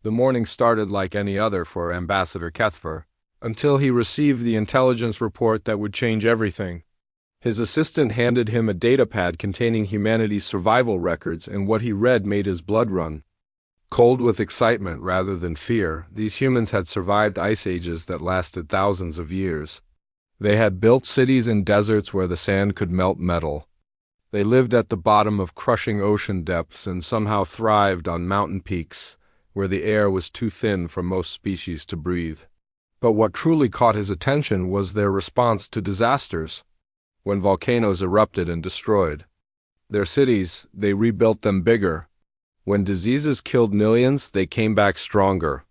The morning started like any other for Ambassador Kethver, until he received the intelligence report that would change everything. His assistant handed him a datapad containing humanity's survival records, and what he read made his blood run. Cold with excitement rather than fear, these humans had survived ice ages that lasted thousands of years. They had built cities in deserts where the sand could melt metal. They lived at the bottom of crushing ocean depths and somehow thrived on mountain peaks, where the air was too thin for most species to breathe. But what truly caught his attention was their response to disasters. When volcanoes erupted and destroyed their cities, they rebuilt them bigger. When diseases killed millions, they came back stronger.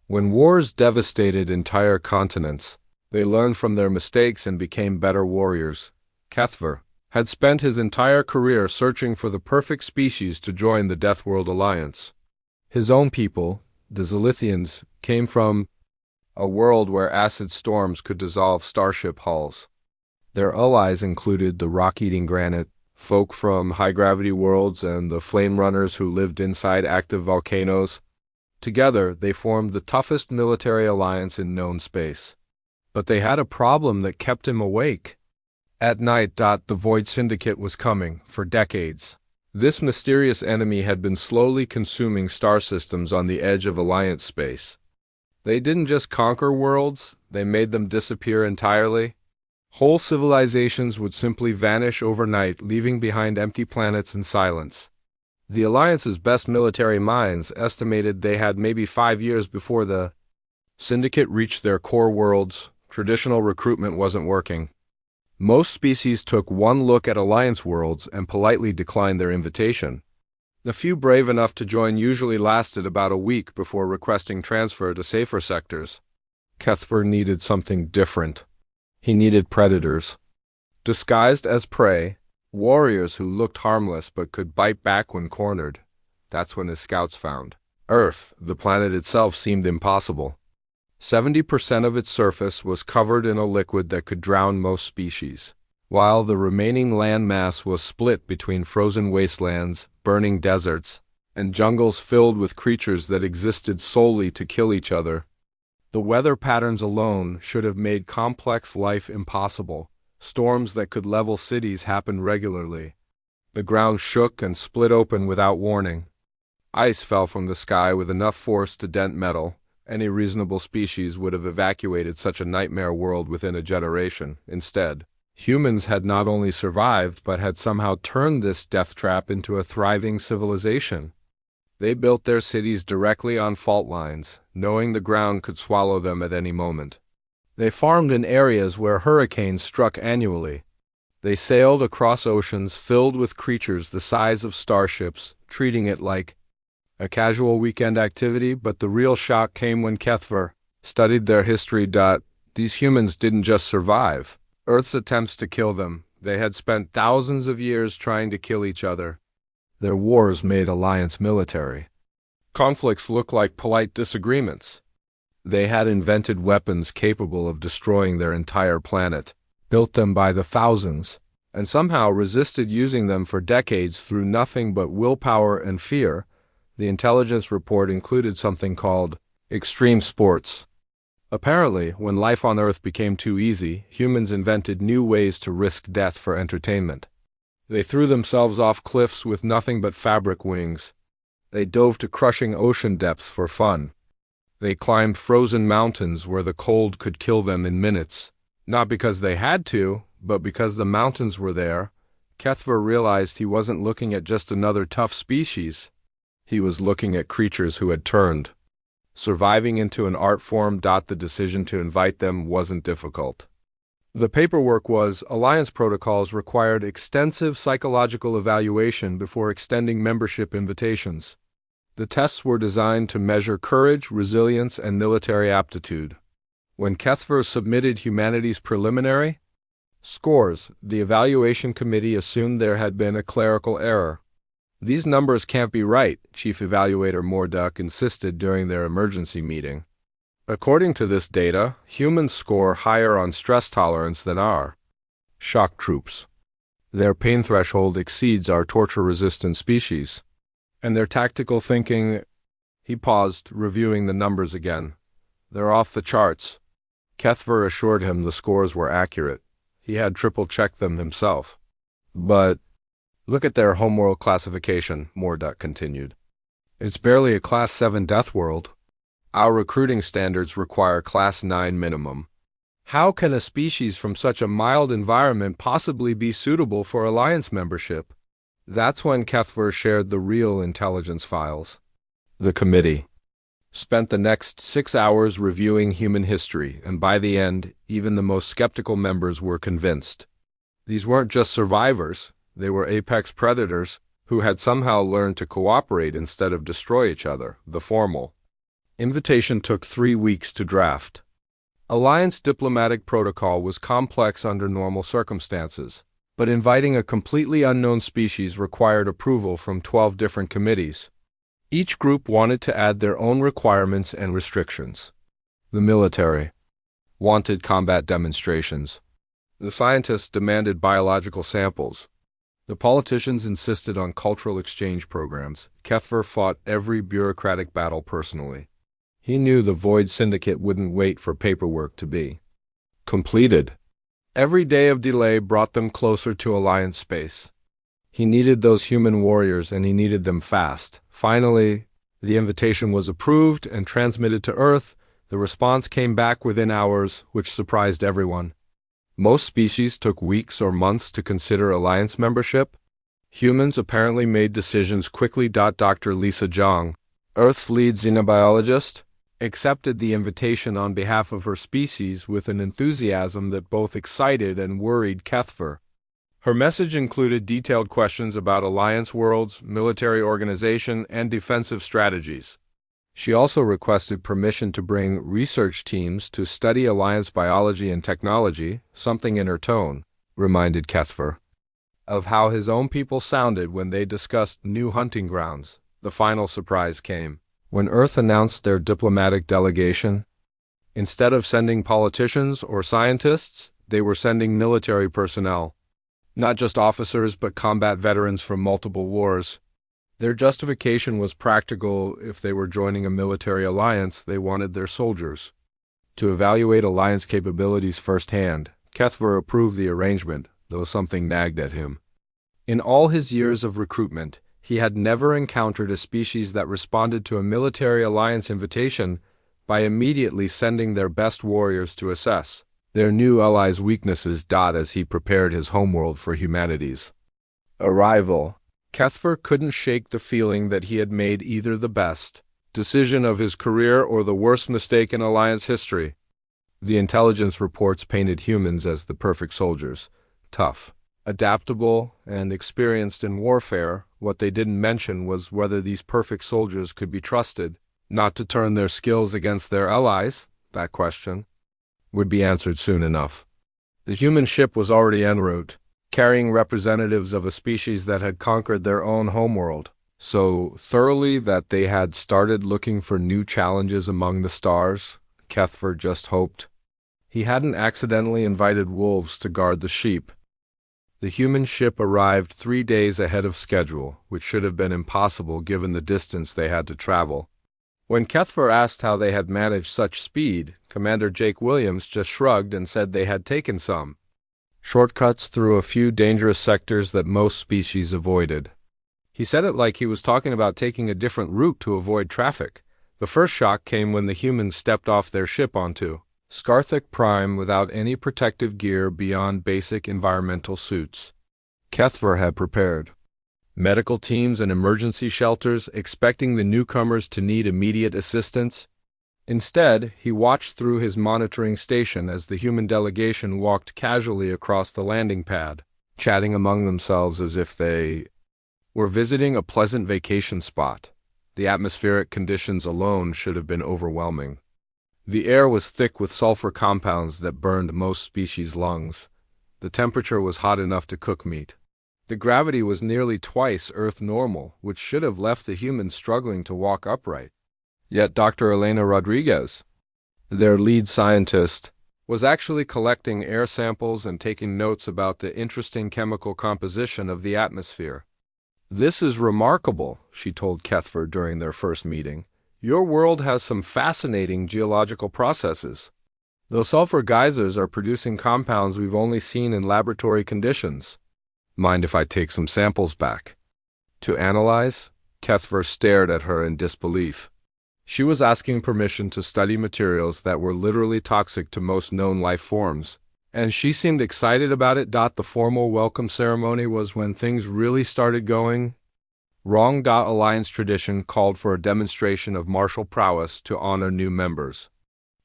When wars devastated entire continents, they learned from their mistakes and became better warriors. Kethver had spent his entire career searching for the perfect species to join the Deathworld Alliance. His own people, the Zilithians, came from a world where acid storms could dissolve starship hulls. Their allies included the rock-eating granite, folk from high-gravity worlds, and the flame runners who lived inside active volcanoes. Together, they formed the toughest military alliance in known space. But they had a problem that kept him awake. At night, the Void Syndicate was coming, for decades. This mysterious enemy had been slowly consuming star systems on the edge of Alliance space. They didn't just conquer worlds, they made them disappear entirely. Whole civilizations would simply vanish overnight, leaving behind empty planets and silence. The Alliance's best military minds estimated they had maybe 5 years before the Syndicate reached their core worlds. Traditional recruitment wasn't working. Most species took one look at Alliance worlds and politely declined their invitation. The few brave enough to join usually lasted about a week before requesting transfer to safer sectors. Kethver needed something different. He needed predators. Disguised as prey, warriors who looked harmless but could bite back when cornered. That's when his scouts found Earth. The planet itself seemed impossible. 70% of its surface was covered in a liquid that could drown most species, while the remaining land mass was split between frozen wastelands, burning deserts, and jungles filled with creatures that existed solely to kill each other. The weather patterns alone should have made complex life impossible. Storms that could level cities happened regularly. The ground shook and split open without warning. Ice fell from the sky with enough force to dent metal. Any reasonable species would have evacuated such a nightmare world within a generation. Instead, humans had not only survived, but had somehow turned this death trap into a thriving civilization. They built their cities directly on fault lines, knowing the ground could swallow them at any moment. They farmed in areas where hurricanes struck annually. They sailed across oceans filled with creatures the size of starships, treating it like a casual weekend activity, but the real shock came when Kethver studied their history. These humans didn't just survive Earth's attempts to kill them. They had spent thousands of years trying to kill each other. Their wars made Alliance military. Conflicts looked like polite disagreements. They had invented weapons capable of destroying their entire planet, built them by the thousands, and somehow resisted using them for decades through nothing but willpower and fear. The intelligence report included something called extreme sports. Apparently, when life on Earth became too easy, humans invented new ways to risk death for entertainment. They threw themselves off cliffs with nothing but fabric wings. They dove to crushing ocean depths for fun. They climbed frozen mountains where the cold could kill them in minutes. Not because they had to, but because the mountains were there. Kethver realized he wasn't looking at just another tough species. He was looking at creatures who had turned. Surviving into an art form. The decision to invite them wasn't difficult. The paperwork was Alliance protocols required extensive psychological evaluation before extending membership invitations. The tests were designed to measure courage, resilience, and military aptitude. When Kethver submitted humanity's preliminary scores, the evaluation committee assumed there had been a clerical error. These numbers can't be right, Chief Evaluator Morduk insisted during their emergency meeting. According to this data, humans score higher on stress tolerance than our shock troops. Their pain threshold exceeds our torture-resistant species. And their tactical thinking, He paused, reviewing the numbers again. "They're off the charts." Kethver assured him the scores were accurate. He had triple-checked them himself. "But look at their homeworld classification," Morduk continued. "It's barely a Class 7 Deathworld. Our recruiting standards require Class 9 minimum. How can a species from such a mild environment possibly be suitable for Alliance membership?" That's when Kethver shared the real intelligence files. The committee spent the next 6 hours reviewing human history, and by the end, even the most skeptical members were convinced. These weren't just survivors, they were apex predators who had somehow learned to cooperate instead of destroy each other. The formal invitation took 3 weeks to draft. Alliance diplomatic protocol was complex under normal circumstances, but inviting a completely unknown species required approval from 12 different committees. Each group wanted to add their own requirements and restrictions. The military wanted combat demonstrations. The scientists demanded biological samples. The politicians insisted on cultural exchange programs. Kethver fought every bureaucratic battle personally. He knew the Void Syndicate wouldn't wait for paperwork to be completed. Every day of delay brought them closer to Alliance space. He needed those human warriors, and he needed them fast. Finally, the invitation was approved and transmitted to Earth. The response came back within hours, which surprised everyone. Most species took weeks or months to consider Alliance membership. Humans apparently made decisions quickly. Dr. Lisa Zhang, Earth's lead xenobiologist, accepted the invitation on behalf of her species with an enthusiasm that both excited and worried Kethver. Her message included detailed questions about Alliance worlds, military organization, and defensive strategies. She also requested permission to bring research teams to study Alliance biology and technology. Something in her tone reminded Kethver of how his own people sounded when they discussed new hunting grounds. The final surprise came when Earth announced their diplomatic delegation. Instead of sending politicians or scientists, they were sending military personnel. Not just officers, but combat veterans from multiple wars. Their justification was practical. If they were joining a military alliance, they wanted their soldiers to evaluate alliance capabilities firsthand. Kethver approved the arrangement, though something nagged at him. In all his years of recruitment, he had never encountered a species that responded to a military alliance invitation by immediately sending their best warriors to assess their new allies' weaknesses. As he prepared his homeworld for humanity's arrival, Kethver couldn't shake the feeling that he had made either the best decision of his career or the worst mistake in Alliance history. The intelligence reports painted humans as the perfect soldiers, tough, adaptable, and experienced in warfare. What they didn't mention was whether these perfect soldiers could be trusted not to turn their skills against their allies. That question would be answered soon enough. The human ship was already en route, carrying representatives of a species that had conquered their own homeworld so thoroughly that they had started looking for new challenges among the stars. Kethver just hoped he hadn't accidentally invited wolves to guard the sheep. The human ship arrived 3 days ahead of schedule, which should have been impossible given the distance they had to travel. When Kethver asked how they had managed such speed, Commander Jake Williams just shrugged and said they had taken some shortcuts through a few dangerous sectors that most species avoided. He said it like he was talking about taking a different route to avoid traffic. The first shock came when the humans stepped off their ship onto Scarthic Prime without any protective gear beyond basic environmental suits. Kethver had prepared medical teams and emergency shelters, expecting the newcomers to need immediate assistance. Instead, he watched through his monitoring station as the human delegation walked casually across the landing pad, chatting among themselves as if they were visiting a pleasant vacation spot. The atmospheric conditions alone should have been overwhelming. The air was thick with sulfur compounds that burned most species' lungs. The temperature was hot enough to cook meat. The gravity was nearly twice Earth normal, which should have left the humans struggling to walk upright. Yet Dr. Elena Rodriguez, their lead scientist, was actually collecting air samples and taking notes about the interesting chemical composition of the atmosphere. "This is remarkable," she told Kethver during their first meeting. Your world has some fascinating geological processes. Those sulfur geysers are producing compounds we've only seen in laboratory conditions. Mind if I take some samples back? To analyze? Kethver stared at her in disbelief. She was asking permission to study materials that were literally toxic to most known life forms, and she seemed excited about it. The formal welcome ceremony was when things really started going wrong. Alliance tradition called for a demonstration of martial prowess to honor new members.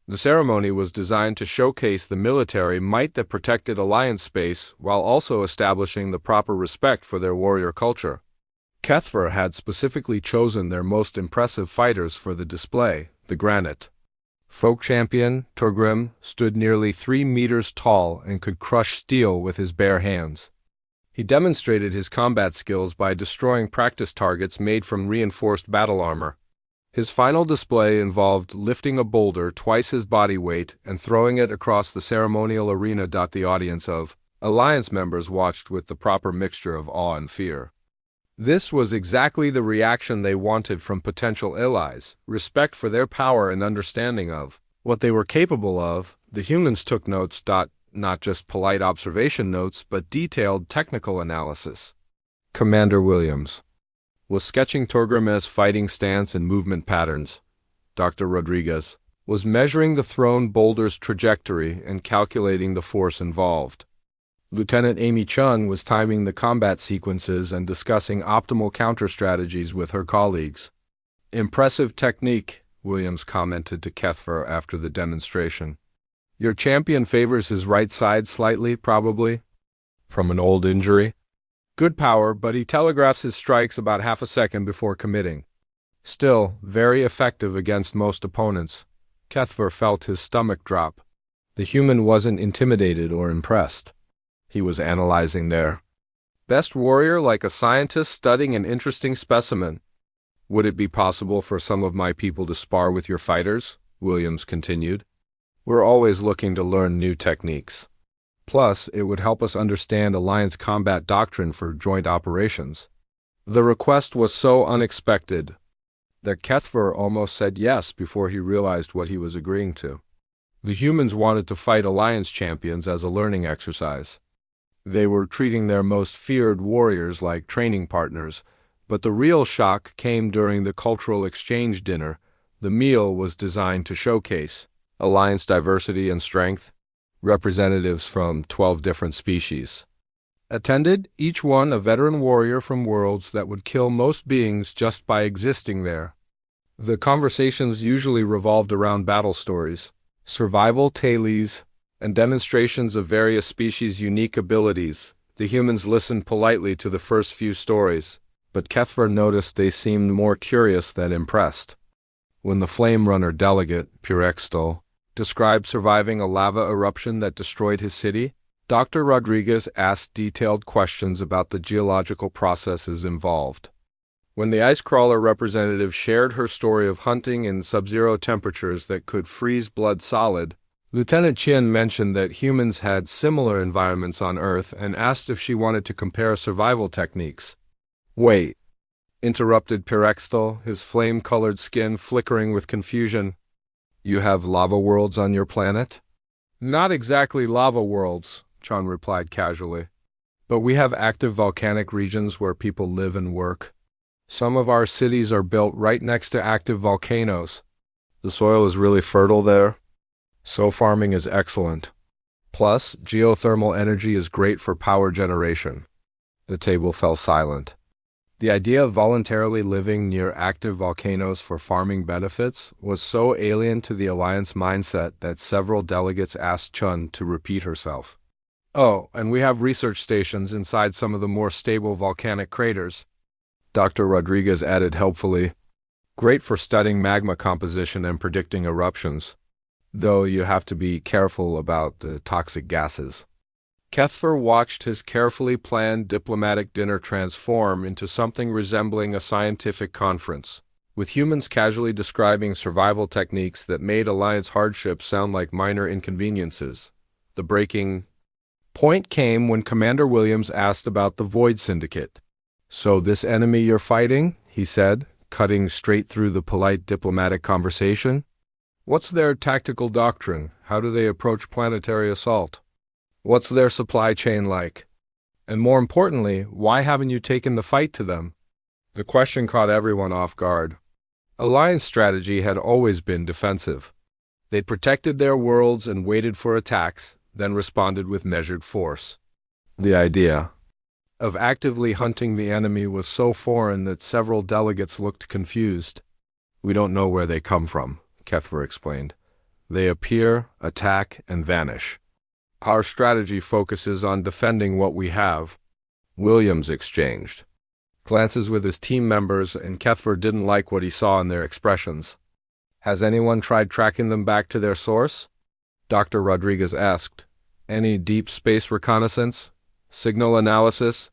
The ceremony was designed to showcase the military might that protected Alliance space while also establishing the proper respect for their warrior culture. Kethver had specifically chosen their most impressive fighters for the display. The granite folk champion, Torgrim, stood nearly 3 meters tall and could crush steel with his bare hands. He demonstrated his combat skills by destroying practice targets made from reinforced battle armor. His final display involved lifting a boulder twice his body weight and throwing it across the ceremonial arena. The audience of Alliance members watched with the proper mixture of awe and fear. This was exactly the reaction they wanted from potential allies: respect for their power and understanding of what they were capable of. The humans took notes, not just polite observation notes, but detailed technical analysis. Commander Williams was sketching Torgrim's fighting stance and movement patterns. Dr. Rodriguez was measuring the thrown boulder's trajectory and calculating the force involved. Lieutenant Amy Chun was timing the combat sequences and discussing optimal counter strategies with her colleagues. Impressive technique, Williams commented to Kethver after the demonstration. Your champion favors his right side slightly, probably from an old injury. Good power, but he telegraphs his strikes about half a second before committing. Still, very effective against most opponents. Kethver felt his stomach drop. The human wasn't intimidated or impressed. He was analyzing their best warrior like a scientist studying an interesting specimen. Would it be possible for some of my people to spar with your fighters? Williams continued. We're always looking to learn new techniques. Plus, it would help us understand Alliance combat doctrine for joint operations. The request was so unexpected that Kethver almost said yes before he realized what he was agreeing to. The humans wanted to fight Alliance champions as a learning exercise. They were treating their most feared warriors like training partners, but the real shock came during the cultural exchange dinner. The meal was designed to showcase Alliance diversity and strength. Representatives from 12 different species attended, each one a veteran warrior from worlds that would kill most beings just by existing there. The conversations usually revolved around battle stories, survival tales, and demonstrations of various species' unique abilities. The humans listened politely to the first few stories, but Kethver noticed they seemed more curious than impressed. When the Flame Runner delegate, Purextol, described surviving a lava eruption that destroyed his city, Dr. Rodriguez asked detailed questions about the geological processes involved. When the ice crawler representative shared her story of hunting in sub-zero temperatures that could freeze blood solid, Lieutenant Chin mentioned that humans had similar environments on Earth and asked if she wanted to compare survival techniques. Wait, interrupted Purextol, his flame-colored skin flickering with confusion. You have lava worlds on your planet? Not exactly lava worlds, Chan replied casually. But we have active volcanic regions where people live and work. Some of our cities are built right next to active volcanoes. The soil is really fertile there, so farming is excellent. Plus, geothermal energy is great for power generation. The table fell silent. The idea of voluntarily living near active volcanoes for farming benefits was so alien to the Alliance mindset that several delegates asked Chun to repeat herself. Oh, and we have research stations inside some of the more stable volcanic craters, Dr. Rodriguez added helpfully. Great for studying magma composition and predicting eruptions, though you have to be careful about the toxic gases. Kethver watched his carefully planned diplomatic dinner transform into something resembling a scientific conference, with humans casually describing survival techniques that made Alliance hardships sound like minor inconveniences. The breaking point came when Commander Williams asked about the Void Syndicate. So this enemy you're fighting, he said, cutting straight through the polite diplomatic conversation. What's their tactical doctrine? How do they approach planetary assault? What's their supply chain like? And more importantly, why haven't you taken the fight to them? The question caught everyone off guard. Alliance strategy had always been defensive. They'd protected their worlds and waited for attacks, then responded with measured force. The idea of actively hunting the enemy was so foreign that several delegates looked confused. We don't know where they come from, Kethver explained. They appear, attack, and vanish. Our strategy focuses on defending what we have. Williams exchanged glances with his team members, and Kethver didn't like what he saw in their expressions. Has anyone tried tracking them back to their source? Dr. Rodriguez asked. Any deep space reconnaissance? Signal analysis?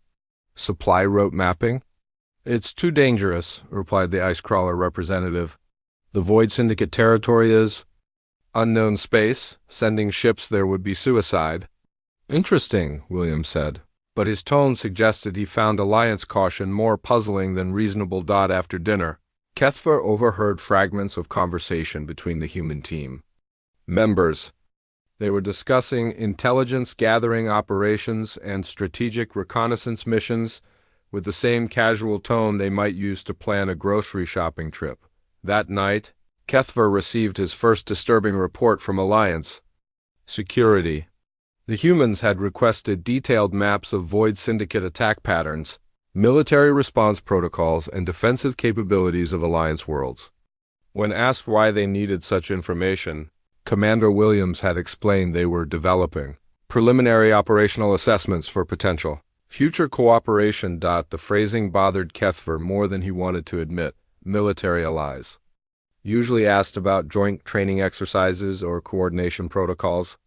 Supply route mapping? It's too dangerous, replied the Icecrawler representative. The Void Syndicate territory is unknown space. Sending ships there would be suicide. Interesting, Williams said, but his tone suggested he found Alliance caution more puzzling than reasonable. After dinner, Kethver overheard fragments of conversation between the human team members. They were discussing intelligence gathering operations and strategic reconnaissance missions with the same casual tone they might use to plan a grocery shopping trip. That night, Kethver received his first disturbing report from Alliance security. The humans had requested detailed maps of Void Syndicate attack patterns, military response protocols, and defensive capabilities of Alliance worlds. When asked why they needed such information, Commander Williams had explained they were developing preliminary operational assessments for potential future cooperation. The phrasing bothered Kethver more than he wanted to admit. Military allies usually asked about joint training exercises or coordination protocols.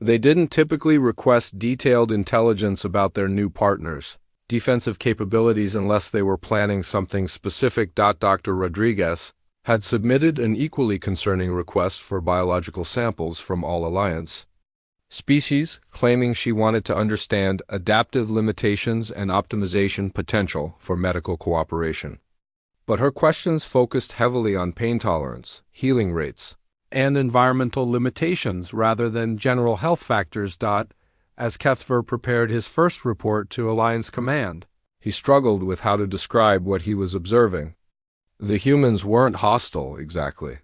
They didn't typically request detailed intelligence about their new partners' defensive capabilities unless they were planning something specific. Dr. Rodriguez had submitted an equally concerning request for biological samples from all Alliance species, claiming she wanted to understand adaptive limitations and optimization potential for medical cooperation. But her questions focused heavily on pain tolerance, healing rates, and environmental limitations rather than general health factors. As Kethver prepared his first report to Alliance Command, he struggled with how to describe what he was observing. The humans weren't hostile, exactly.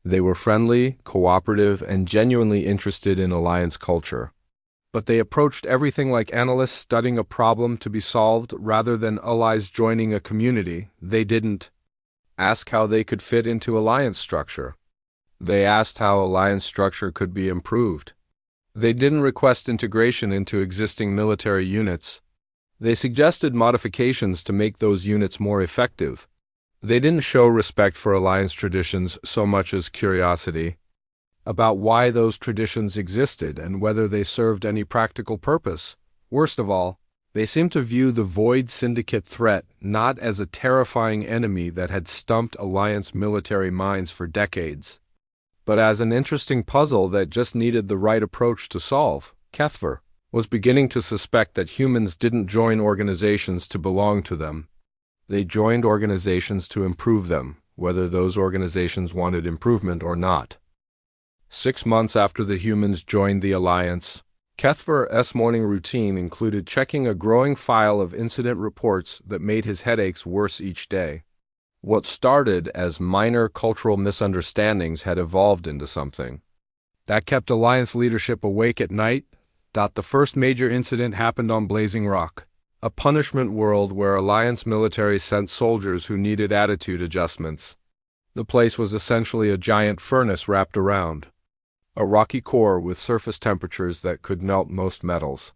They were friendly, cooperative, and genuinely interested in Alliance culture. But they approached everything like analysts studying a problem to be solved rather than allies joining a community. They didn't ask how they could fit into Alliance structure. They asked how Alliance structure could be improved. They didn't request integration into existing military units. They suggested modifications to make those units more effective. They didn't show respect for Alliance traditions so much as curiosity about why those traditions existed and whether they served any practical purpose. Worst of all, they seemed to view the Void Syndicate threat not as a terrifying enemy that had stumped Alliance military minds for decades, but as an interesting puzzle that just needed the right approach to solve. Kethver was beginning to suspect that humans didn't join organizations to belong to them. They joined organizations to improve them, whether those organizations wanted improvement or not. 6 months after the humans joined the Alliance, Kethver's morning routine included checking a growing file of incident reports that made his headaches worse each day. What started as minor cultural misunderstandings had evolved into something that kept Alliance leadership awake at night. The first major incident happened on Blazing Rock, a punishment world where Alliance military sent soldiers who needed attitude adjustments. The place was essentially a giant furnace wrapped around a rocky core with surface temperatures that could melt most metals.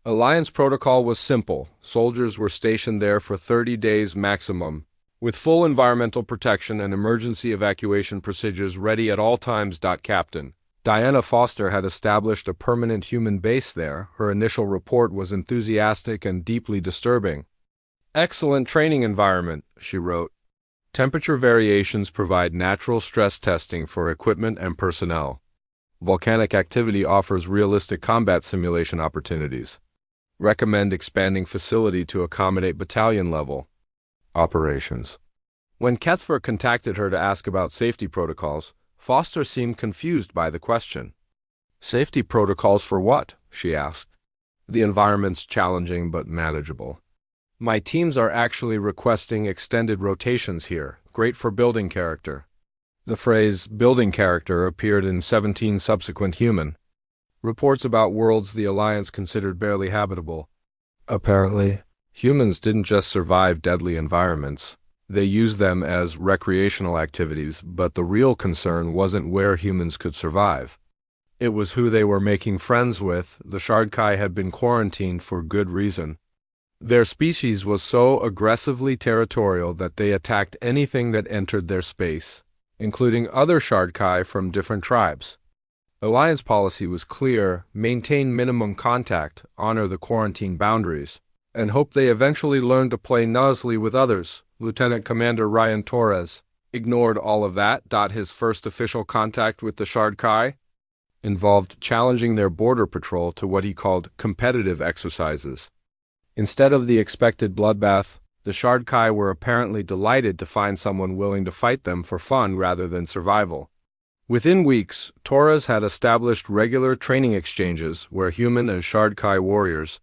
Alliance protocol was simple. Soldiers were stationed there for 30 days maximum, with full environmental protection and emergency evacuation procedures ready at all times. Captain Diana Foster had established a permanent human base there. Her initial report was enthusiastic and deeply disturbing. Excellent training environment, she wrote. Temperature variations provide natural stress testing for equipment and personnel. Volcanic activity offers realistic combat simulation opportunities. Recommend expanding facility to accommodate battalion level operations. When Kethfer contacted her to ask about safety protocols, Foster seemed confused by the question. Safety protocols for what? She asked. The environment's challenging but manageable. My teams are actually requesting extended rotations here, great for building character. The phrase building character appeared in 17 subsequent human reports about worlds the Alliance considered barely habitable. Apparently, humans didn't just survive deadly environments. They used them as recreational activities, but the real concern wasn't where humans could survive. It was who they were making friends with. The Shardkai had been quarantined for good reason. Their species was so aggressively territorial that they attacked anything that entered their space, including other Shardkai from different tribes. Alliance policy was clear: maintain minimum contact, honor the quarantine boundaries, and hope they eventually learn to play nicely with others. Lieutenant Commander Ryan Torres ignored all of that. His first official contact with the Shardkai involved challenging their border patrol to what he called competitive exercises. Instead of the expected bloodbath, the Shardkai were apparently delighted to find someone willing to fight them for fun rather than survival. Within weeks, Torres had established regular training exchanges where human and Shardkai warriors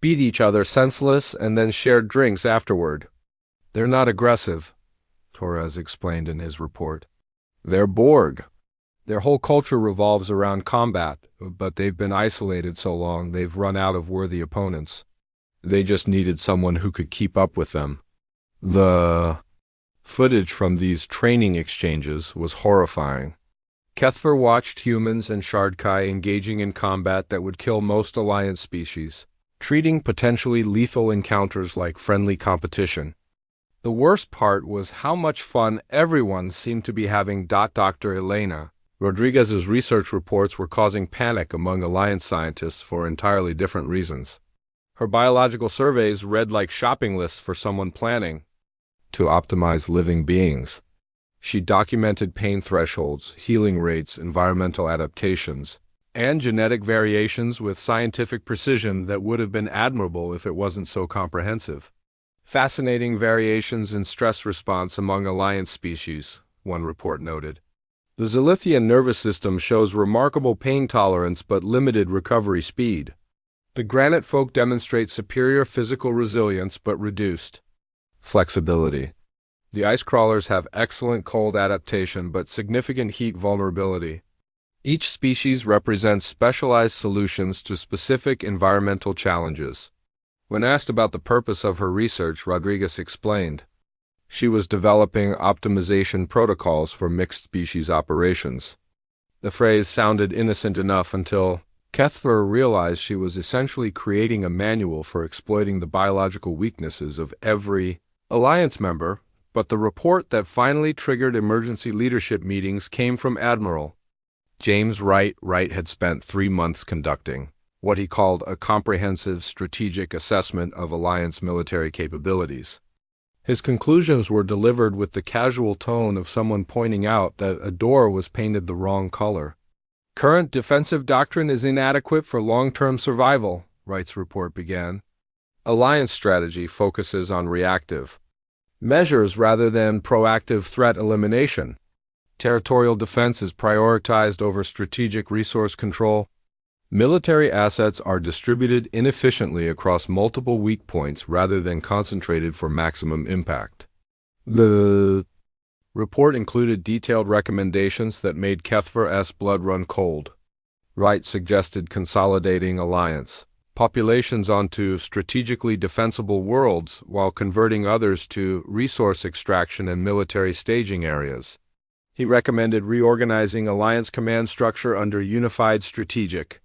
beat each other senseless and then shared drinks afterward. They're not aggressive, Torres explained in his report. They're Borg. Their whole culture revolves around combat, but they've been isolated so long they've run out of worthy opponents. They just needed someone who could keep up with them. The footage from these training exchanges was horrifying. Kethfer watched humans and Shardkai engaging in combat that would kill most Alliance species, treating potentially lethal encounters like friendly competition. The worst part was how much fun everyone seemed to be having. Dr. Elena Rodriguez's research reports were causing panic among Alliance scientists for entirely different reasons. Her biological surveys read like shopping lists for someone planning to optimize living beings. She documented pain thresholds, healing rates, environmental adaptations, and genetic variations with scientific precision that would have been admirable if it wasn't so comprehensive. Fascinating variations in stress response among Alliance species, one report noted. The Zilithian nervous system shows remarkable pain tolerance but limited recovery speed. The granite folk demonstrate superior physical resilience but reduced flexibility. The ice crawlers have excellent cold adaptation but significant heat vulnerability. Each species represents specialized solutions to specific environmental challenges. When asked about the purpose of her research, Rodriguez explained she was developing optimization protocols for mixed species operations. The phrase sounded innocent enough until Kethfer realized she was essentially creating a manual for exploiting the biological weaknesses of every Alliance member. But the report that finally triggered emergency leadership meetings came from Admiral James Wright. Wright had spent 3 months conducting what he called a comprehensive strategic assessment of Alliance military capabilities. His conclusions were delivered with the casual tone of someone pointing out that a door was painted the wrong color. Current defensive doctrine is inadequate for long-term survival, Wright's report began. Alliance strategy focuses on reactive measures rather than proactive threat elimination. Territorial defense is prioritized over strategic resource control. Military assets are distributed inefficiently across multiple weak points rather than concentrated for maximum impact. The report included detailed recommendations that made Kethfer's blood run cold. Wright suggested consolidating Alliance populations onto strategically defensible worlds while converting others to resource extraction and military staging areas. He recommended reorganizing Alliance command structure under unified strategic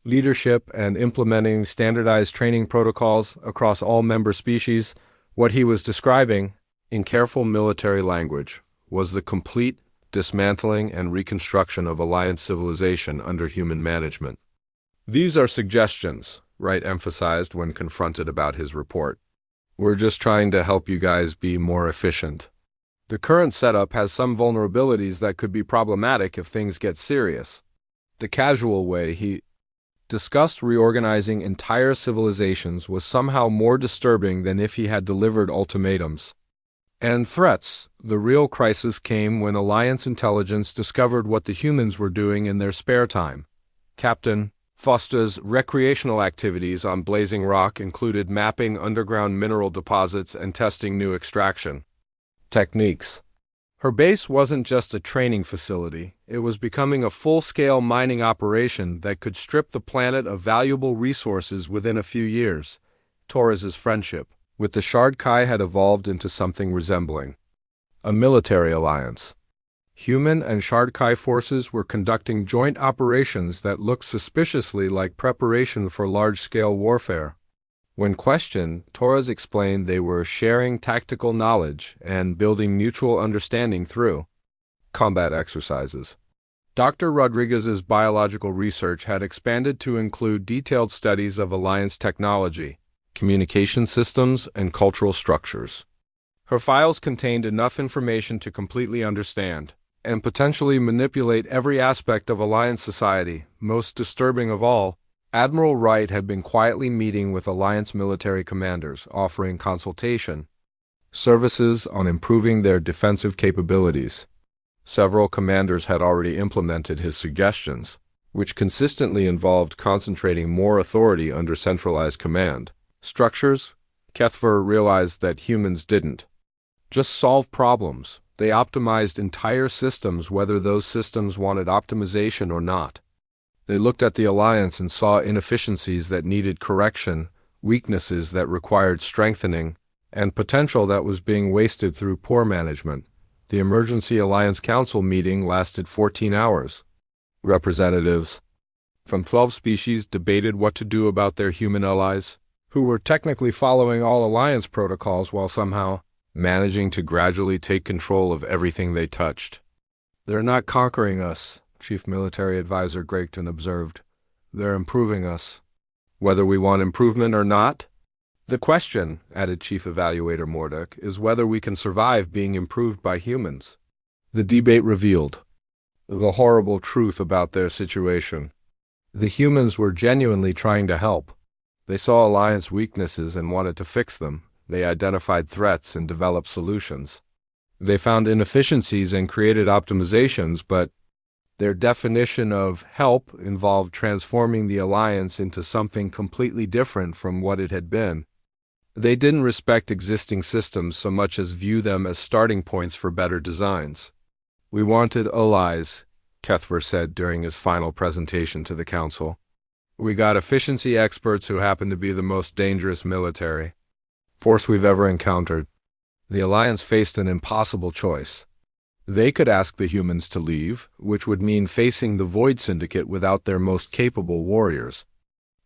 leadership and implementing standardized training protocols across all member species. What he was describing, in careful military language, was the complete dismantling and reconstruction of Alliance civilization under human management. These are suggestions, Wright emphasized when confronted about his report. We're just trying to help you guys be more efficient. The current setup has some vulnerabilities that could be problematic if things get serious. The casual way he discussed reorganizing entire civilizations was somehow more disturbing than if he had delivered ultimatums. And threats. The real crisis came when Alliance intelligence discovered what the humans were doing in their spare time. Captain Foster's recreational activities on Blazing Rock included mapping underground mineral deposits and testing new extraction techniques. Her base wasn't just a training facility, it was becoming a full-scale mining operation that could strip the planet of valuable resources within a few years. Torres's friendship with the Shard Kai had evolved into something resembling a military alliance. Human and Shard Kai forces were conducting joint operations that looked suspiciously like preparation for large-scale warfare. When questioned, Torres explained they were sharing tactical knowledge and building mutual understanding through combat exercises. Dr. Rodriguez's biological research had expanded to include detailed studies of Alliance technology, communication systems, and cultural structures. Her files contained enough information to completely understand and potentially manipulate every aspect of Alliance society. Most disturbing of all, Admiral Wright had been quietly meeting with Alliance military commanders, offering consultation services on improving their defensive capabilities. Several commanders had already implemented his suggestions, which consistently involved concentrating more authority under centralized command structures. Kethver realized that humans didn't just solve problems, they optimized entire systems, whether those systems wanted optimization or not. They looked at the Alliance and saw inefficiencies that needed correction, weaknesses that required strengthening, and potential that was being wasted through poor management. The Emergency Alliance Council meeting lasted 14 hours. Representatives from 12 species debated what to do about their human allies, who were technically following all Alliance protocols while somehow managing to gradually take control of everything they touched. "They're not conquering us," Chief Military Advisor Gregton observed. "They're improving us. Whether we want improvement or not? The question," added Chief Evaluator Mordek, "is whether we can survive being improved by humans." The debate revealed the horrible truth about their situation. The humans were genuinely trying to help. They saw Alliance weaknesses and wanted to fix them. They identified threats and developed solutions. They found inefficiencies and created optimizations, but their definition of help involved transforming the Alliance into something completely different from what it had been. They didn't respect existing systems so much as view them as starting points for better designs. "We wanted allies," Kethver said during his final presentation to the Council. "We got efficiency experts who happen to be the most dangerous military force we've ever encountered." The Alliance faced an impossible choice. They could ask the humans to leave, which would mean facing the Void Syndicate without their most capable warriors.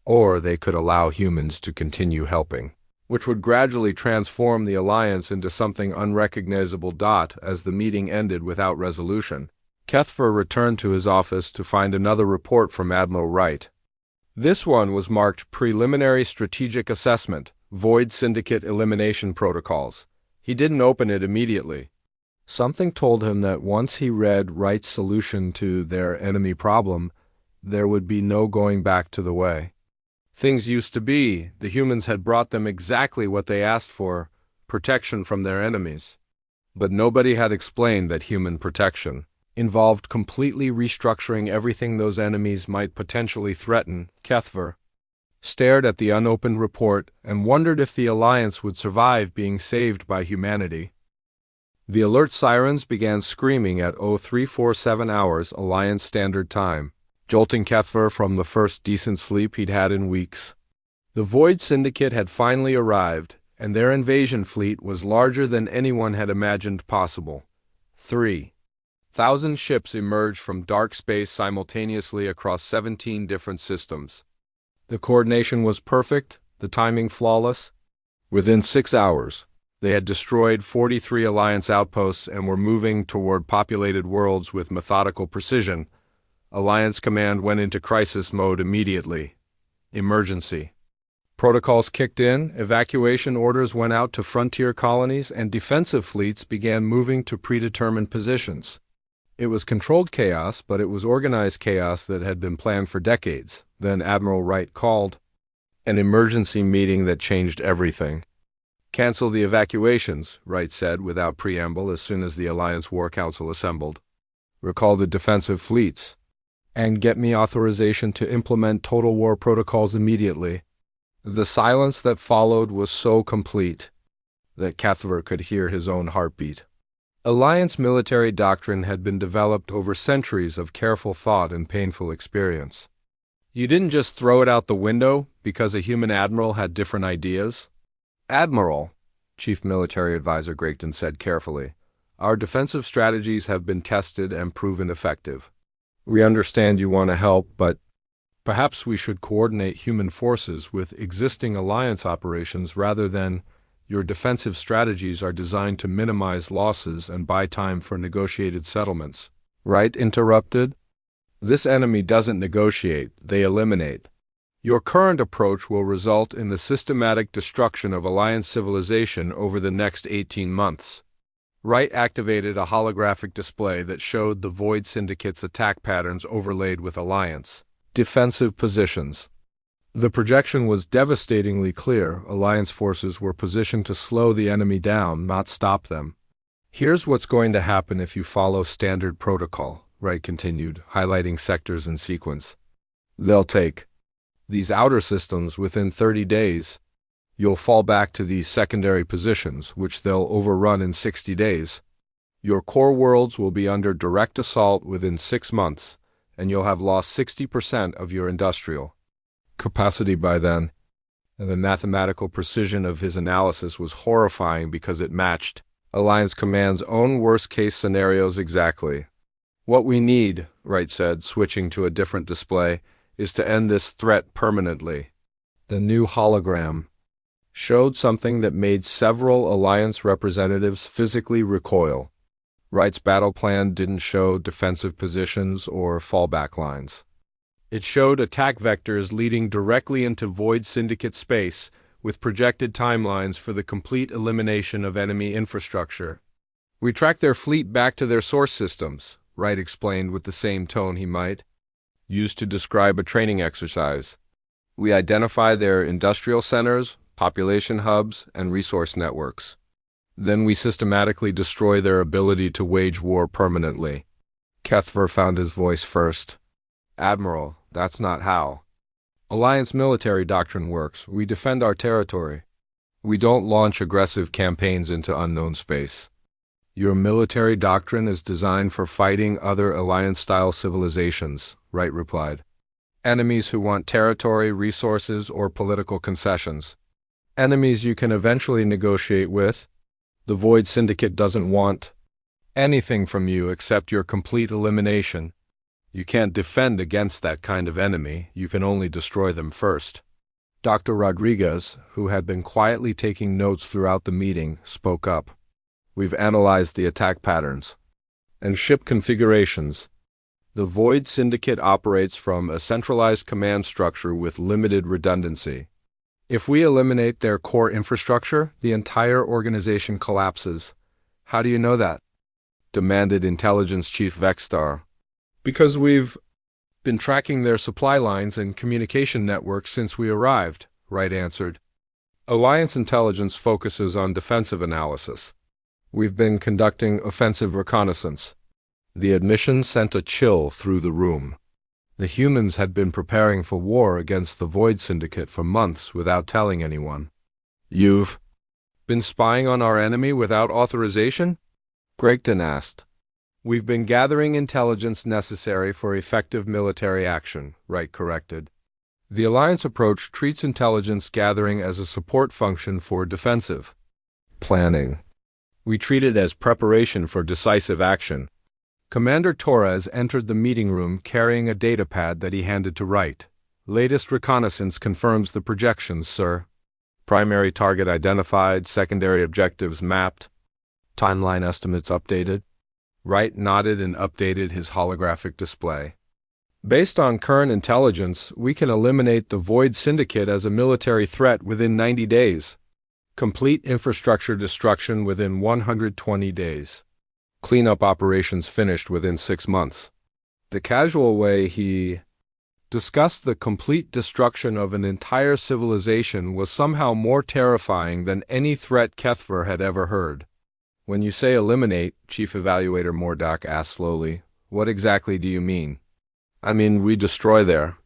Or they could allow humans to continue helping, which would gradually transform the Alliance into something unrecognizable. As the meeting ended without resolution, Kethver returned to his office to find another report from Admiral Wright. This one was marked Preliminary Strategic Assessment, Void Syndicate Elimination Protocols. He didn't open it immediately. Something told him that once he read Wright's solution to their enemy problem, there would be no going back to the way things used to be. The humans had brought them exactly what they asked for, protection from their enemies. But nobody had explained that human protection involved completely restructuring everything those enemies might potentially threaten. Kethver stared at the unopened report and wondered if the Alliance would survive being saved by humanity. The alert sirens began screaming at 0347 hours Alliance Standard Time, jolting Kethver from the first decent sleep he'd had in weeks. The Void Syndicate had finally arrived, and their invasion fleet was larger than anyone had imagined possible. 3,000 ships emerged from dark space simultaneously across 17 different systems. The coordination was perfect, the timing flawless. Within 6 hours, they had destroyed 43 Alliance outposts and were moving toward populated worlds with methodical precision. Alliance Command went into crisis mode immediately. Emergency protocols kicked in, evacuation orders went out to frontier colonies, and defensive fleets began moving to predetermined positions. It was controlled chaos, but it was organized chaos that had been planned for decades. Then Admiral Wright called an emergency meeting that changed everything. Cancel the evacuations, Wright said without preamble as soon as the Alliance War Council assembled. Recall the defensive fleets. And get me authorization to implement total war protocols immediately. The silence that followed was so complete that Cathver could hear his own heartbeat. Alliance military doctrine had been developed over centuries of careful thought and painful experience. You didn't just throw it out the window because a human admiral had different ideas. Admiral, Chief Military Advisor Gregton said carefully, our defensive strategies have been tested and proven effective. We understand you want to help, but perhaps we should coordinate human forces with existing alliance operations rather than your defensive strategies are designed to minimize losses and buy time for negotiated settlements. Wright interrupted. This enemy doesn't negotiate, they eliminate. Your current approach will result in the systematic destruction of Alliance civilization over the next 18 months. Wright activated a holographic display that showed the Void Syndicate's attack patterns overlaid with Alliance defensive positions. The projection was devastatingly clear. Alliance forces were positioned to slow the enemy down, not stop them. Here's what's going to happen if you follow standard protocol, Wright continued, highlighting sectors in sequence. They'll take these outer systems within 30 days. You'll fall back to these secondary positions, which they'll overrun in 60 days. Your core worlds will be under direct assault within 6 months, and you'll have lost 60% of your industrial capacity by then. And the mathematical precision of his analysis was horrifying because it matched Alliance Command's own worst-case scenarios exactly. What we need, Wright said, switching to a different display, is to end this threat permanently. The new hologram showed something that made several Alliance representatives physically recoil. Wright's battle plan didn't show defensive positions or fallback lines. It showed attack vectors leading directly into Void Syndicate space, with projected timelines for the complete elimination of enemy infrastructure. We track their fleet back to their source systems, Wright explained with the same tone he might use to describe a training exercise. We identify their industrial centers, population hubs, and resource networks. Then we systematically destroy their ability to wage war permanently. Kethver found his voice first. Admiral, that's not how Alliance military doctrine works. We defend our territory. We don't launch aggressive campaigns into unknown space. Your military doctrine is designed for fighting other Alliance-style civilizations, Wright replied. Enemies who want territory, resources, or political concessions. Enemies you can eventually negotiate with. The Void Syndicate doesn't want anything from you except your complete elimination. You can't defend against that kind of enemy, you can only destroy them first. Dr. Rodriguez, who had been quietly taking notes throughout the meeting, spoke up. We've analyzed the attack patterns and ship configurations. The Void Syndicate operates from a centralized command structure with limited redundancy. If we eliminate their core infrastructure, the entire organization collapses. How do you know that? Demanded Intelligence Chief Vexstar. Because we've been tracking their supply lines and communication networks since we arrived, Wright answered. Alliance intelligence focuses on defensive analysis. We've been conducting offensive reconnaissance. The admission sent a chill through the room. The humans had been preparing for war against the Void Syndicate for months without telling anyone. You've been spying on our enemy without authorization? Gregton asked. We've been gathering intelligence necessary for effective military action, Wright corrected. The Alliance approach treats intelligence gathering as a support function for defensive planning. We treat it as preparation for decisive action. Commander Torres entered the meeting room carrying a datapad that he handed to Wright. Latest reconnaissance confirms the projections, sir. Primary target identified, secondary objectives mapped, timeline estimates updated. Wright nodded and updated his holographic display. Based on current intelligence, we can eliminate the Void Syndicate as a military threat within 90 days. Complete infrastructure destruction within 120 days. Cleanup operations finished within 6 months. The casual way he discussed the complete destruction of an entire civilization was somehow more terrifying than any threat Kethver had ever heard. When you say eliminate, Chief Evaluator Mordak asked slowly, what exactly do you mean? I mean, we destroy their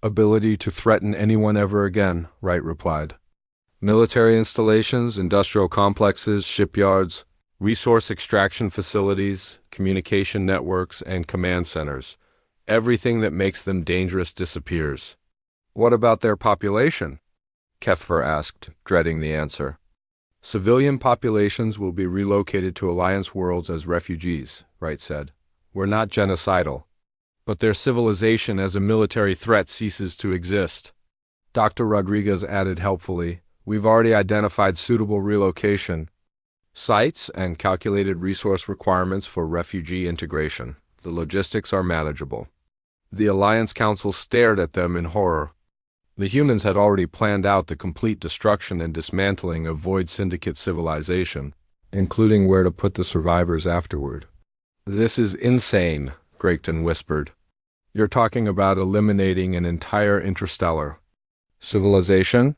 ability to threaten anyone ever again, Wright replied. Military installations, industrial complexes, shipyards, resource extraction facilities, communication networks, and command centers. Everything that makes them dangerous disappears. What about their population? Kethver asked, dreading the answer. Civilian populations will be relocated to Alliance worlds as refugees, Wright said. We're not genocidal. But their civilization as a military threat ceases to exist. Dr. Rodriguez added helpfully, we've already identified suitable relocation sites and calculated resource requirements for refugee integration. The logistics are manageable. The Alliance Council stared at them in horror. The humans had already planned out the complete destruction and dismantling of Void Syndicate civilization, including where to put the survivors afterward. This is insane, Gregton whispered. You're talking about eliminating an entire interstellar civilization?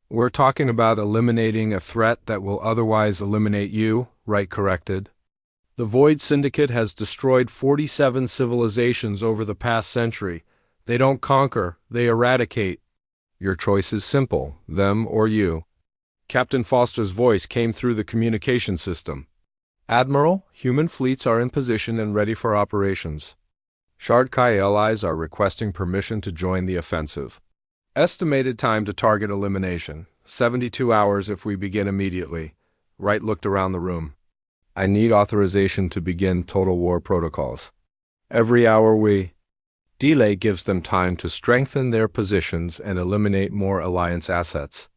We're talking about eliminating a threat that will otherwise eliminate you, Wright corrected. The Void Syndicate has destroyed 47 civilizations over the past century. They don't conquer, they eradicate. Your choice is simple, them or you. Captain Foster's voice came through the communication system. Admiral, human fleets are in position and ready for operations. Shard Kai allies are requesting permission to join the offensive. Estimated time to target elimination, 72 hours if we begin immediately. Wright looked around the room. I need authorization to begin Total War protocols. Every hour we delay gives them time to strengthen their positions and eliminate more Alliance assets.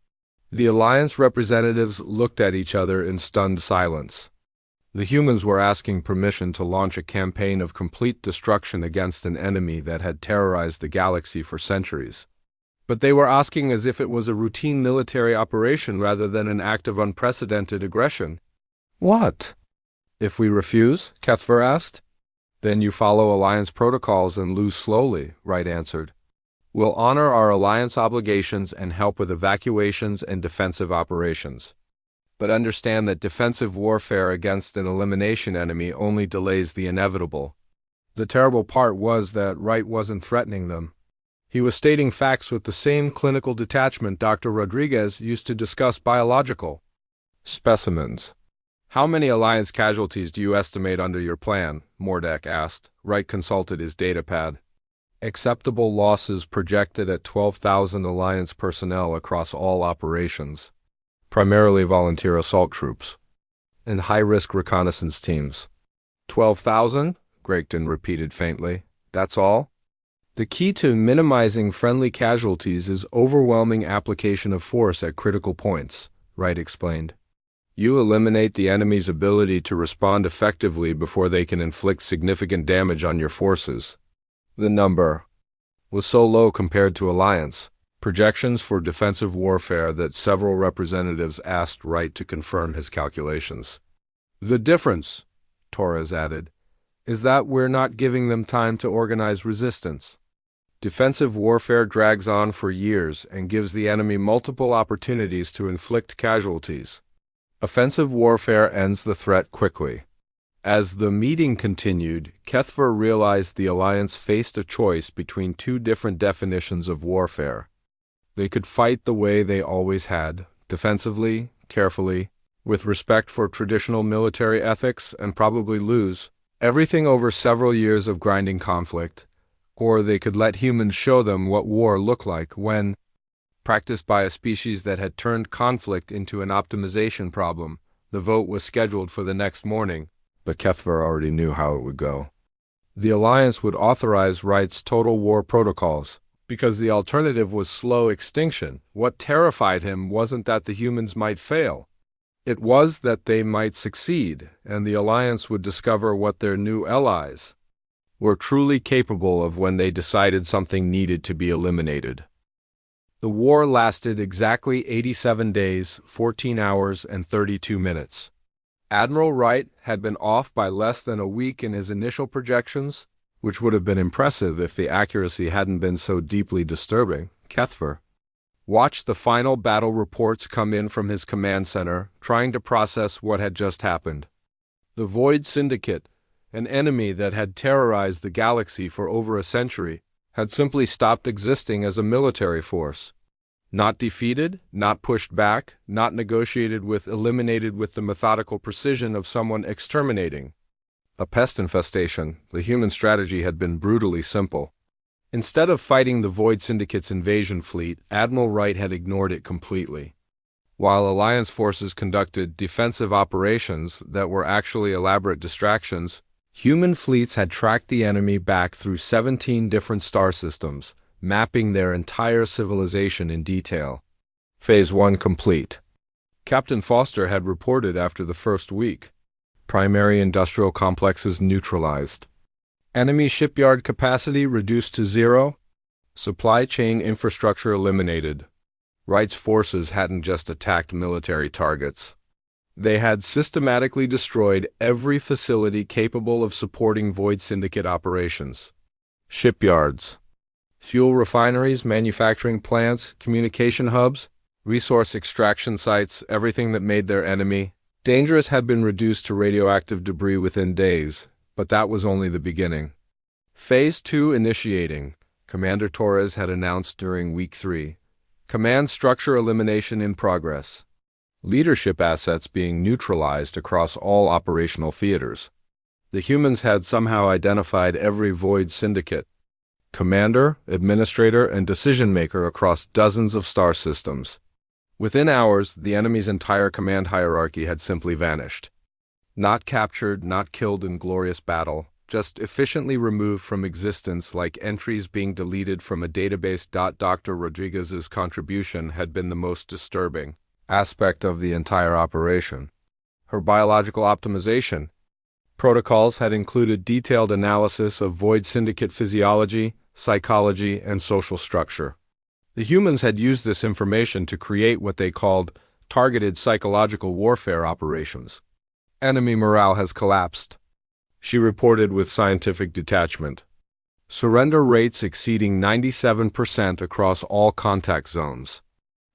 The Alliance representatives looked at each other in stunned silence. The humans were asking permission to launch a campaign of complete destruction against an enemy that had terrorized the galaxy for centuries. But they were asking as if it was a routine military operation rather than an act of unprecedented aggression. What? If we refuse? Kethver asked. Then you follow Alliance protocols and lose slowly, Wright answered. We'll honor our Alliance obligations and help with evacuations and defensive operations. But understand that defensive warfare against an elimination enemy only delays the inevitable. The terrible part was that Wright wasn't threatening them. He was stating facts with the same clinical detachment Dr. Rodriguez used to discuss biological specimens. How many Alliance casualties do you estimate under your plan? Mordak asked. Wright consulted his datapad. Acceptable losses projected at 12,000 Alliance personnel across all operations, primarily volunteer assault troops, and high-risk reconnaissance teams. 12,000? Gregton repeated faintly. That's all? The key to minimizing friendly casualties is overwhelming application of force at critical points, Wright explained. You eliminate the enemy's ability to respond effectively before they can inflict significant damage on your forces. The number was so low compared to Alliance projections for defensive warfare that several representatives asked Wright to confirm his calculations. The difference, Torres added, is that we're not giving them time to organize resistance. Defensive warfare drags on for years and gives the enemy multiple opportunities to inflict casualties. Offensive warfare ends the threat quickly. As the meeting continued, Kethver realized the Alliance faced a choice between two different definitions of warfare. They could fight the way they always had, defensively, carefully, with respect for traditional military ethics, and probably lose everything over several years of grinding conflict, or they could let humans show them what war looked like when practiced by a species that had turned conflict into an optimization problem. The vote was scheduled for the next morning, but Kethver already knew how it would go. The Alliance would authorize Wright's Total War protocols, because the alternative was slow extinction. What terrified him wasn't that the humans might fail. It was that they might succeed, and the Alliance would discover what their new allies were truly capable of when they decided something needed to be eliminated. The war lasted exactly 87 days, 14 hours, and 32 minutes. Admiral Wright had been off by less than a week in his initial projections, which would have been impressive if the accuracy hadn't been so deeply disturbing. Kethver watched the final battle reports come in from his command center, trying to process what had just happened. The Void Syndicate, an enemy that had terrorized the galaxy for over a century, had simply stopped existing as a military force. Not defeated, not pushed back, not negotiated with, eliminated with the methodical precision of someone exterminating a pest infestation. The human strategy had been brutally simple. Instead of fighting the Void Syndicate's invasion fleet, Admiral Wright had ignored it completely. While Alliance forces conducted defensive operations that were actually elaborate distractions, human fleets had tracked the enemy back through 17 different star systems, mapping their entire civilization in detail. Phase 1 complete. Captain Foster had reported after the first week. Primary industrial complexes neutralized. Enemy shipyard capacity reduced to 0. Supply chain infrastructure eliminated. Wright's forces hadn't just attacked military targets. They had systematically destroyed every facility capable of supporting Void Syndicate operations. Shipyards, fuel refineries, manufacturing plants, communication hubs, resource extraction sites, everything that made their enemy dangerous had been reduced to radioactive debris within days, but that was only the beginning. Phase 2 initiating, Commander Torres had announced during Week 3. Command structure elimination in progress. Leadership assets being neutralized across all operational theaters. The humans had somehow identified every Void Syndicate commander, administrator, and decision-maker across dozens of star systems. Within hours, the enemy's entire command hierarchy had simply vanished. Not captured, not killed in glorious battle, just efficiently removed from existence like entries being deleted from a database. Dr. Rodriguez's contribution had been the most disturbing aspect of the entire operation. Her biological optimization protocols had included detailed analysis of Void Syndicate physiology, psychology, and social structure. The humans had used this information to create what they called targeted psychological warfare operations. Enemy morale has collapsed, she reported with scientific detachment. Surrender rates exceeding 97% across all contact zones.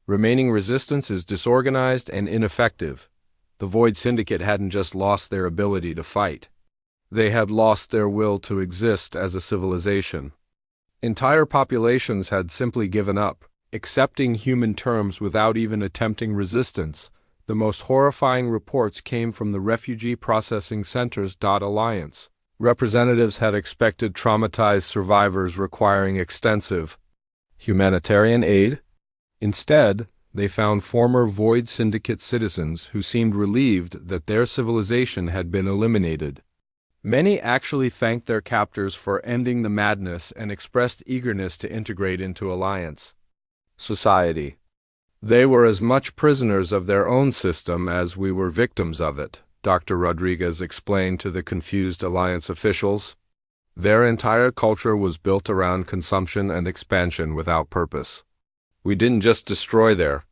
Remaining resistance is disorganized and ineffective. The Void Syndicate hadn't just lost their ability to fight. They had lost their will to exist as a civilization. Entire populations had simply given up, accepting human terms without even attempting resistance. The most horrifying reports came from the Refugee Processing Centers. Alliance representatives had expected traumatized survivors requiring extensive humanitarian aid. Instead, they found former Void Syndicate citizens who seemed relieved that their civilization had been eliminated. Many actually thanked their captors for ending the madness and expressed eagerness to integrate into Alliance society. They were as much prisoners of their own system as we were victims of it, Dr. Rodriguez explained to the confused Alliance officials. Their entire culture was built around consumption and expansion without purpose. We didn't just destroy their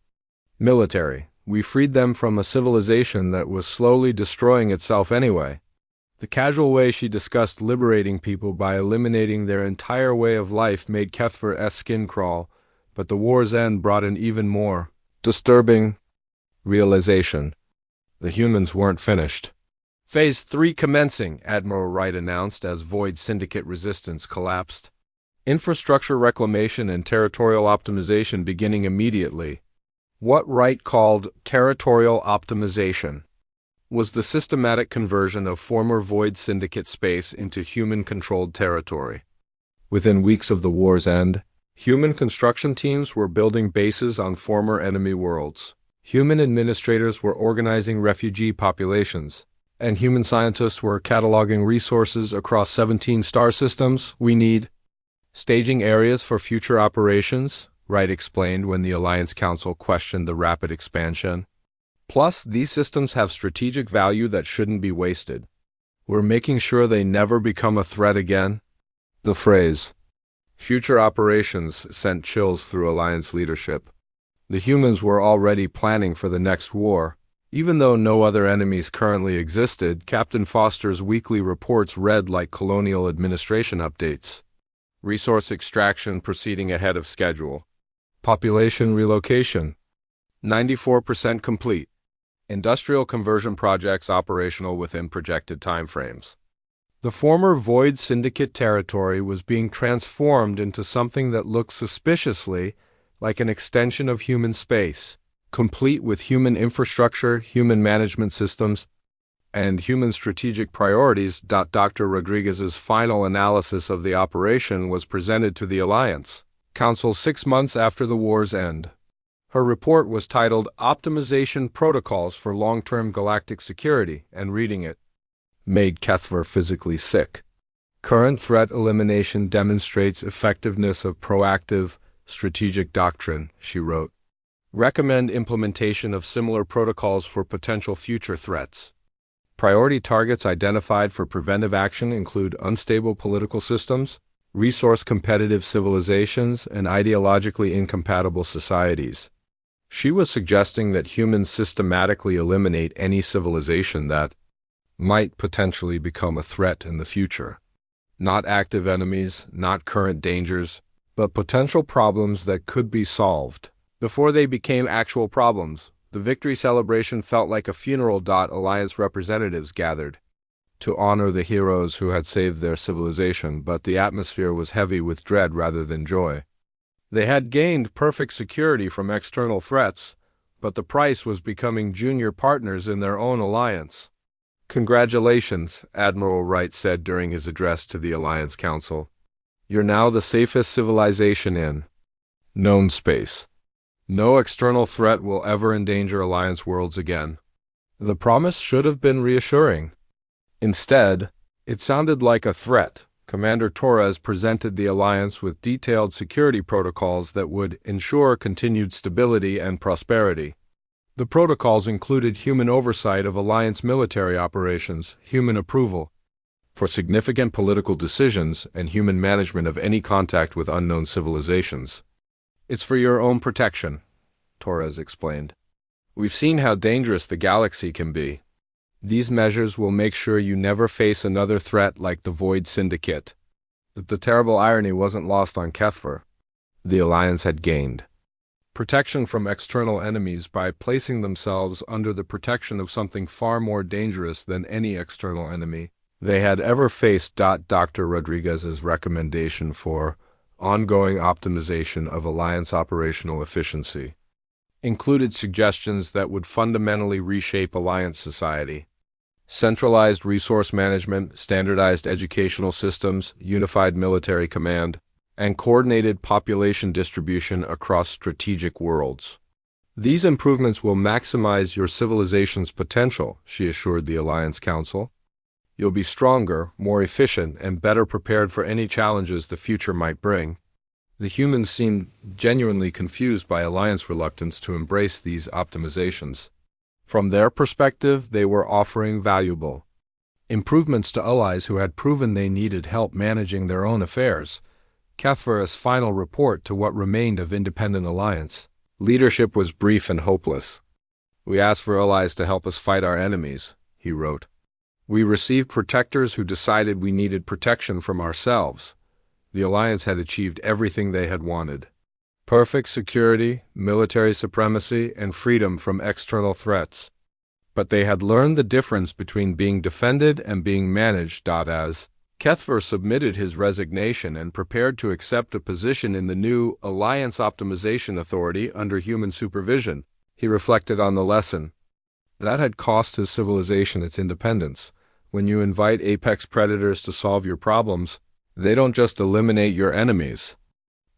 military. We freed them from a civilization that was slowly destroying itself anyway. The casual way she discussed liberating people by eliminating their entire way of life made Kethver's skin crawl, but the war's end brought an even more disturbing realization. The humans weren't finished. Phase 3 commencing, Admiral Wright announced as Void Syndicate resistance collapsed. Infrastructure reclamation and territorial optimization beginning immediately. What Wright called territorial optimization was the systematic conversion of former Void Syndicate space into human-controlled territory. Within weeks of the war's end, human construction teams were building bases on former enemy worlds. Human administrators were organizing refugee populations, and human scientists were cataloging resources across 17 star systems. We need staging areas for future operations, Wright explained when the Alliance Council questioned the rapid expansion. Plus, these systems have strategic value that shouldn't be wasted. We're making sure they never become a threat again. The phrase, future operations, sent chills through Alliance leadership. The humans were already planning for the next war, Even though no other enemies currently existed, Captain Foster's weekly reports read like colonial administration updates. Resource extraction proceeding ahead of schedule. Population relocation. 94% complete. Industrial conversion projects operational within projected timeframes. The former Void Syndicate territory was being transformed into something that looked suspiciously like an extension of human space, complete with human infrastructure, human management systems, and human strategic priorities. Dr. Rodriguez's final analysis of the operation was presented to the Alliance Council 6 months after the war's end. Her report was titled Optimization Protocols for Long-Term Galactic Security, and reading it made Kethver physically sick. Current threat elimination demonstrates effectiveness of proactive, strategic doctrine, she wrote. Recommend implementation of similar protocols for potential future threats. Priority targets identified for preventive action include unstable political systems, resource-competitive civilizations, and ideologically incompatible societies. She was suggesting that humans systematically eliminate any civilization that might potentially become a threat in the future. Not active enemies, not current dangers, but potential problems that could be solved before they became actual problems. The victory celebration felt like a funeral. Alliance representatives gathered to honor the heroes who had saved their civilization, but the atmosphere was heavy with dread rather than joy. They had gained perfect security from external threats, but the price was becoming junior partners in their own alliance. Congratulations, Admiral Wright said during his address to the Alliance Council. You're now the safest civilization in known space. No external threat will ever endanger Alliance worlds again. The promise should have been reassuring. Instead, it sounded like a threat. Commander Torres presented the Alliance with detailed security protocols that would ensure continued stability and prosperity. The protocols included human oversight of Alliance military operations, human approval for significant political decisions, and human management of any contact with unknown civilizations. It's for your own protection, Torres explained. We've seen how dangerous the galaxy can be. These measures will make sure you never face another threat like the Void Syndicate. The terrible irony wasn't lost on Kethver. The Alliance had gained protection from external enemies by placing themselves under the protection of something far more dangerous than any external enemy they had ever faced. Dr. Rodriguez's recommendation for ongoing optimization of Alliance operational efficiency included suggestions that would fundamentally reshape Alliance society. Centralized resource management, standardized educational systems, unified military command, and coordinated population distribution across strategic worlds. These improvements will maximize your civilization's potential, she assured the Alliance Council. You'll be stronger, more efficient, and better prepared for any challenges the future might bring. The humans seemed genuinely confused by Alliance reluctance to embrace these optimizations. From their perspective, they were offering valuable improvements to allies who had proven they needed help managing their own affairs. Kethver's final report to what remained of independent Alliance leadership was brief and hopeless. We asked for allies to help us fight our enemies, he wrote. We received protectors who decided we needed protection from ourselves. The Alliance had achieved everything they had wanted. Perfect security, military supremacy, and freedom from external threats. But they had learned the difference between being defended and being managed. As Kethver submitted his resignation and prepared to accept a position in the new Alliance Optimization Authority under human supervision, he reflected on the lesson. That had cost his civilization its independence. When you invite apex predators to solve your problems, they don't just eliminate your enemies.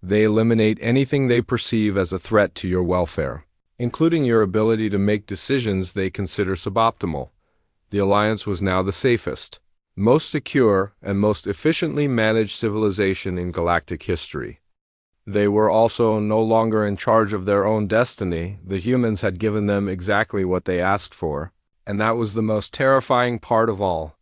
They eliminate anything they perceive as a threat to your welfare, including your ability to make decisions they consider suboptimal. The Alliance was now the safest, most secure, and most efficiently managed civilization in galactic history. They were also no longer in charge of their own destiny. The humans had given them exactly what they asked for, and that was the most terrifying part of all.